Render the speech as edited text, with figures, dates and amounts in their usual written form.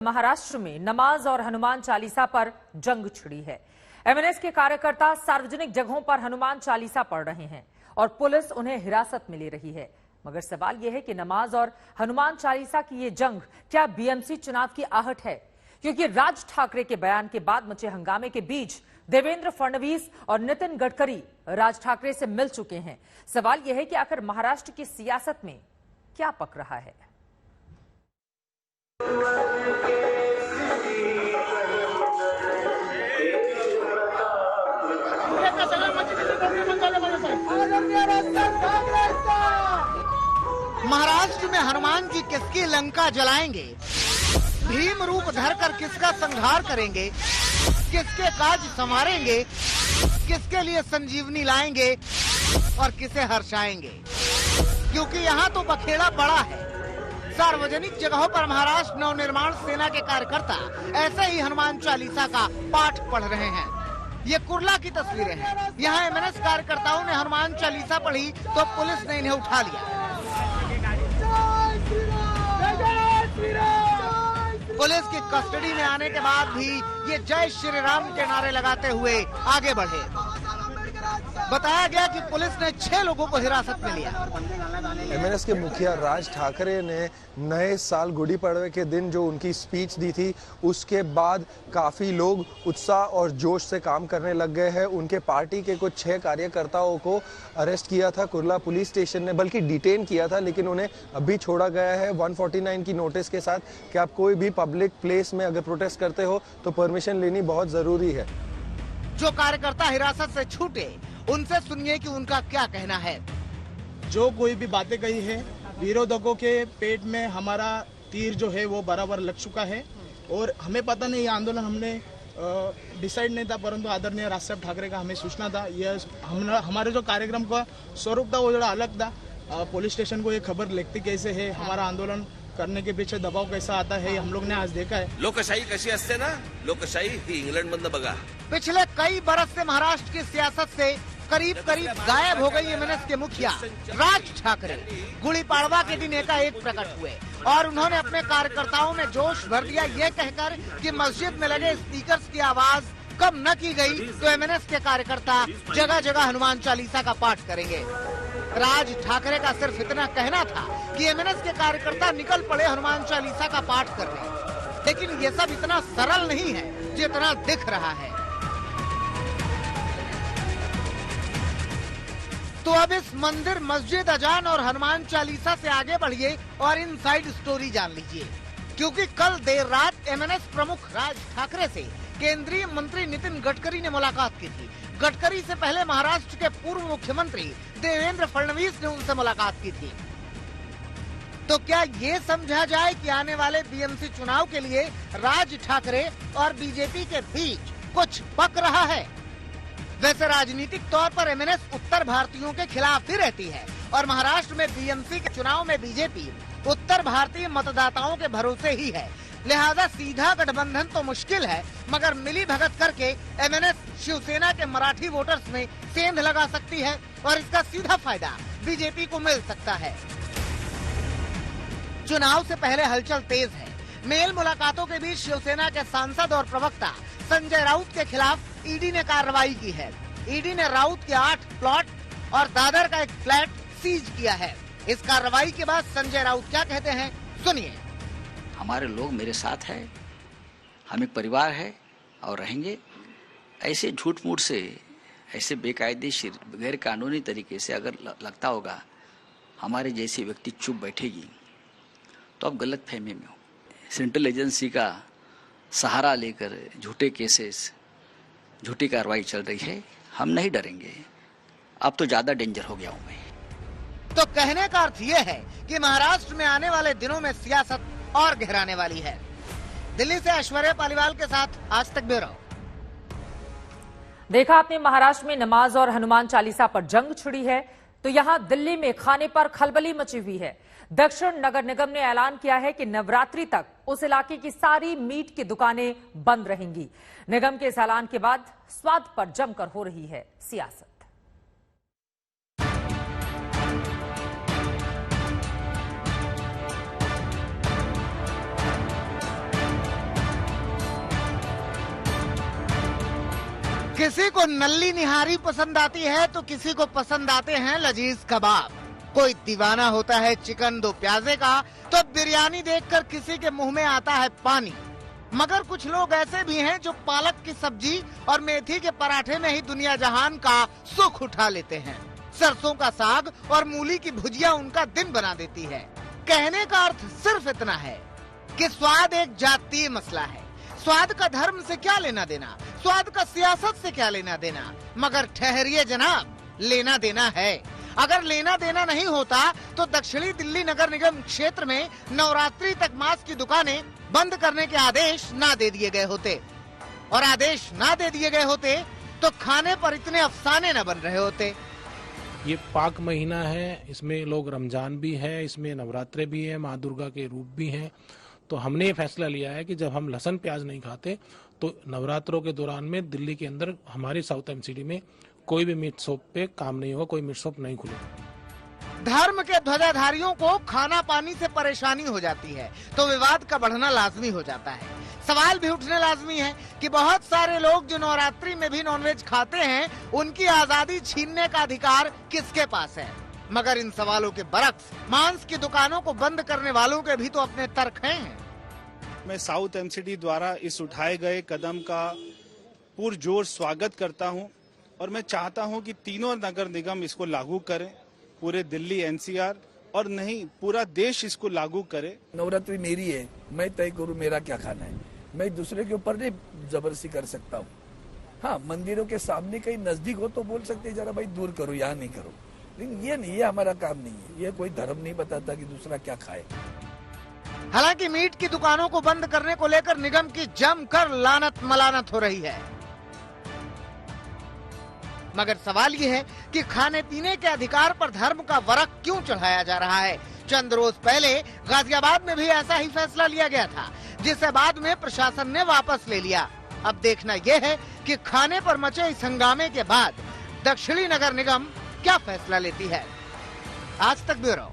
महाराष्ट्र में नमाज और हनुमान चालीसा पर जंग छिड़ी है। एमएनएस के कार्यकर्ता सार्वजनिक जगहों पर हनुमान चालीसा पढ़ रहे हैं और पुलिस उन्हें हिरासत में ले रही है। मगर सवाल यह है कि नमाज और हनुमान चालीसा की ये जंग क्या बीएमसी चुनाव की आहट है? क्योंकि राज ठाकरे के बयान के बाद मचे हंगामे के बीच देवेंद्र फडणवीस और नितिन गडकरी राज ठाकरे से मिल चुके हैं। सवाल यह है कि आखिर महाराष्ट्र की सियासत में क्या पक रहा है? महाराष्ट्र में हनुमान जी किसकी लंका जलाएंगे, भीम रूप धरकर किसका संहार करेंगे, किसके काज संवारेंगे, किसके लिए संजीवनी लाएंगे और किसे हर्षाएंगे, क्योंकि यहाँ तो बखेड़ा बड़ा है। सार्वजनिक जगहों पर महाराष्ट्र नवनिर्माण सेना के कार्यकर्ता ऐसे ही हनुमान चालीसा का पाठ पढ़ रहे हैं। ये कुर्ला की तस्वीरें हैं। यहाँ एमएनएस कार्यकर्ताओं ने हनुमान चालीसा पढ़ी तो पुलिस ने इन्हें उठा लिया। पुलिस की कस्टडी में आने के बाद भी ये जय श्री राम के नारे लगाते हुए आगे बढ़े। बताया गया कि पुलिस ने 6 लोगों को हिरासत में लिया। एमएनएस के मुखिया राज ठाकरे ने नए साल गुड़ी पड़वे के दिन जो उनकी स्पीच दी थी, उसके बाद काफी लोग उत्साह और जोश से काम करने लग गए हैं। उनके पार्टी के कुछ 6 कार्यकर्ताओं को अरेस्ट किया था कुर्ला पुलिस स्टेशन ने, बल्कि डिटेन किया था, लेकिन उन्हें अभी छोड़ा गया है 149 की नोटिस के साथ कि आप कोई भी पब्लिक प्लेस में अगर प्रोटेस्ट करते हो तो परमिशन लेनी बहुत जरूरी है। जो कार्यकर्ता हिरासत से छूटे उनसे सुनिए कि उनका क्या कहना है। जो कोई भी बातें कही है, विरोधकों के पेट में हमारा तीर जो है वो बराबर लग चुका है और हमें पता नहीं, ये आंदोलन हमने डिसाइड नहीं था, परंतु आदरणीय राज साहब ठाकरे का हमें सूचना था। यह हमारे जो कार्यक्रम का स्वरूप था वो थोड़ा अलग था। पुलिस स्टेशन को ये खबर लिखती कैसे है, हमारा आंदोलन करने के पीछे दबाव कैसा आता है, हम लोग ने आज देखा है। लोकशाही कशी असते ना, लोकशाही ही इंग्लैंड मधनं बघा। पिछले कई बरस से महाराष्ट्र की सियासत से करीब गायब हो गई एमएनएस के मुखिया राज ठाकरे गुड़ी पाड़वा के दिन एकाएक प्रकट हुए और उन्होंने अपने कार्यकर्ताओं में जोश भर दिया, ये कहकर कि मस्जिद में लगे स्पीकर्स की आवाज कम न की गई तो एमएनएस के कार्यकर्ता जगह जगह हनुमान चालीसा का पाठ करेंगे। राज ठाकरे का सिर्फ इतना कहना था कि एमएनएस के कार्यकर्ता निकल पड़े हनुमान चालीसा का पाठ करने, लेकिन ये सब इतना सरल नहीं है जितना दिख रहा है। तो अब इस मंदिर, मस्जिद, अजान और हनुमान चालीसा से आगे बढ़िए और इनसाइड स्टोरी जान लीजिए, क्योंकि कल देर रात एमएनएस प्रमुख राज ठाकरे से केंद्रीय मंत्री नितिन गडकरी ने मुलाकात की थी। गडकरी से पहले महाराष्ट्र के पूर्व मुख्यमंत्री देवेंद्र फडणवीस ने उनसे मुलाकात की थी। तो क्या ये समझा जाए कि आने वाले बीएमसी चुनाव के लिए राज ठाकरे और बीजेपी के बीच कुछ पक रहा है? वैसे राजनीतिक तौर पर एमएनएस उत्तर भारतीयों के खिलाफ ही रहती है और महाराष्ट्र में बीएमसी के चुनाव में बीजेपी उत्तर भारतीय मतदाताओं के भरोसे ही है। लिहाजा सीधा गठबंधन तो मुश्किल है, मगर मिली भगत करके एमएनएस शिवसेना के मराठी वोटर्स में सेंध लगा सकती है और इसका सीधा फायदा बीजेपी को मिल सकता है। चुनाव से पहले हलचल तेज है। मेल मुलाकातों के बीच शिवसेना के सांसद और प्रवक्ता संजय राउत के खिलाफ ईडी ने कार्रवाई की है। ईडी ने राउत के 8 प्लॉट और दादर का एक फ्लैट सीज किया है। इस कार्रवाई के बाद संजय राउत क्या कहते हैं, सुनिए। हमारे लोग मेरे साथ है, हम एक परिवार है और रहेंगे। ऐसे झूठ मूठ से, ऐसे बेकायदेशीर, गैर कानूनी तरीके से अगर लगता होगा हमारे जैसे व्यक्ति चुप बैठेगी तो आप गलत फहमी में हो। सेंट्रल एजेंसी का सहारा लेकर झूठे केसेस, झूठी कार्रवाई चल रही है। हम नहीं डरेंगे, अब तो ज्यादा डेंजर हो गया हूं मैं। तो कहने का अर्थ ये है कि महाराष्ट्र में आने वाले दिनों में सियासत और गहराने वाली है। दिल्ली से ऐश्वर्या पालीवाल के साथ आज तक ब्यूरो। देखा आपने, महाराष्ट्र में नमाज और हनुमान चालीसा पर जंग छिड़ी है तो यहां दिल्ली में खाने पर खलबली मची हुई है। दक्षिण नगर निगम ने ऐलान किया है कि नवरात्रि तक उस इलाके की सारी मीट की दुकानें बंद रहेंगी। निगम के इस ऐलान के बाद स्वाद पर जमकर हो रही है सियासत। किसी को नल्ली निहारी पसंद आती है तो किसी को पसंद आते हैं लजीज कबाब। कोई दीवाना होता है चिकन दो प्याजे का तो बिरयानी देखकर किसी के मुंह में आता है पानी। मगर कुछ लोग ऐसे भी हैं जो पालक की सब्जी और मेथी के पराठे में ही दुनिया जहान का सुख उठा लेते हैं। सरसों का साग और मूली की भुजिया उनका दिन बना देती है। कहने का अर्थ सिर्फ इतना है कि स्वाद एक जातीय मसला है। स्वाद का धर्म से क्या लेना देना, स्वाद का सियासत से क्या लेना देना। मगर ठहरिए जनाब, लेना देना है। अगर लेना देना नहीं होता तो दक्षिणी दिल्ली नगर निगम क्षेत्र में नवरात्रि तक मांस की दुकानें बंद करने के आदेश ना दे दिए गए होते, और आदेश ना दे दिए गए होते तो खाने पर इतने अफसाने न बन रहे होते। ये पाक महीना है, इसमें लोग रमजान भी है, इसमें नवरात्रे भी है, माँ दुर्गा के रूप भी हैं। तो हमने ये फैसला लिया है कि जब हम लहसुन प्याज नहीं खाते तो नवरात्रों के दौरान में दिल्ली के अंदर हमारी साउथ एमसीडी में कोई भी मीट शॉप पे काम नहीं होगा, कोई मीट शॉप नहीं खुलेगा। धर्म के ध्वजाधारियों को खाना पानी से परेशानी हो जाती है तो विवाद का बढ़ना लाजमी हो जाता है। सवाल भी उठने लाजमी है कि बहुत सारे लोग जो नवरात्रि में भी नॉनवेज खाते हैं उनकी आजादी छीनने का अधिकार किसके पास है। मगर इन सवालों के बरक्स मांस की दुकानों को बंद करने वालों के भी तो अपने तर्क हैं। मैं साउथ एमसीडी द्वारा इस उठाए गए कदम का पुरजोर स्वागत करता हूं और मैं चाहता हूं कि तीनों नगर निगम इसको लागू करें, पूरे दिल्ली एनसीआर और नहीं पूरा देश इसको लागू करे। नवरात्रि मेरी है, मैं तय करूं मेरा क्या खाना है। मैं दूसरे के ऊपर नहीं जबरदस्ती कर सकता हूं। हाँ, मंदिरों के सामने कहीं नजदीक हो तो बोल सकते जरा भाई दूर करो, यहाँ नहीं करो, लेकिन ये नहीं, ये हमारा काम नहीं है। ये कोई धर्म नहीं बताता कि दूसरा क्या खाए। हालांकि मीट की दुकानों को बंद करने को लेकर निगम की जमकर लानत मलानत हो रही है, मगर सवाल ये है कि खाने पीने के अधिकार पर धर्म का वरक क्यों चढ़ाया जा रहा है। चंद रोज पहले गाजियाबाद में भी ऐसा ही फैसला लिया गया था, जिसे बाद में प्रशासन ने वापस ले लिया। अब देखना यह है कि खाने पर मचे इस हंगामे के बाद दक्षिणी नगर निगम क्या फैसला लेती है। आज तक ब्यूरो।